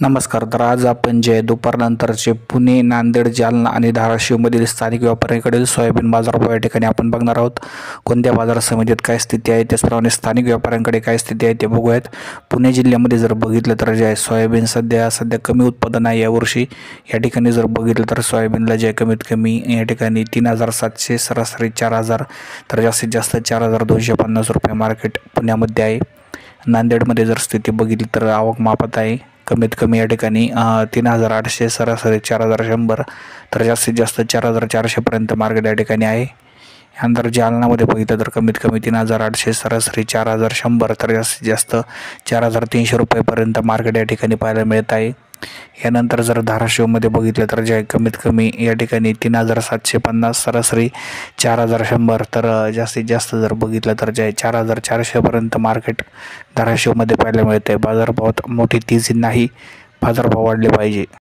नमस्कार. तर आज आपण जे दुपारनंतरचे पुणे, नांदेड, जालना आणि धाराशिवमधील स्थानिक व्यापाऱ्यांकडील सोयाबीन बाजारभाव या ठिकाणी आपण बघणार आहोत. कोणत्या बाजार समितीत काय स्थिती आहे, त्याचप्रमाणे स्थानिक व्यापाऱ्यांकडे काय स्थिती आहे ते बघूयात. पुणे जिल्ह्यामध्ये जर बघितलं तर जे आहे सोयाबीन सध्या कमी उत्पादन आहे यावर्षी. या ठिकाणी जर बघितलं तर सोयाबीनला जे कमीत कमी या ठिकाणी 3,700, सरासरी 4,000, तर जास्तीत जास्त 4,250 रुपये मार्केट पुण्यामध्ये आहे. नांदेडमध्ये जर स्थिती बघितली तर आवक मापात आहे. कमीत कमी या ठिकाणी 3,800, सरासरी 4,100, तर जास्तीत जास्त 4,400पर्यंत मार्केट या ठिकाणी आहे. यानंतर जालनामध्ये बघितलं तर कमीत कमी 3,800, सरासरी 4,100, तर जास्तीत जास्त 4,300 रुपयेपर्यंत मार्केट या ठिकाणी पाहायला मिळत आहे. यानंतर जर धाराशिवमध्ये बघितलं तर जे कमीत कमी या ठिकाणी 3,750, सरासरी 4,100, तर जास्तीत जास्त जर बघितलं तर जे 4,400पर्यंत मार्केट धाराशिवमध्ये पाहायला मिळते. बाजारभावात मोठी तेजी नाही, बाजारभाव वाढले पाहिजे.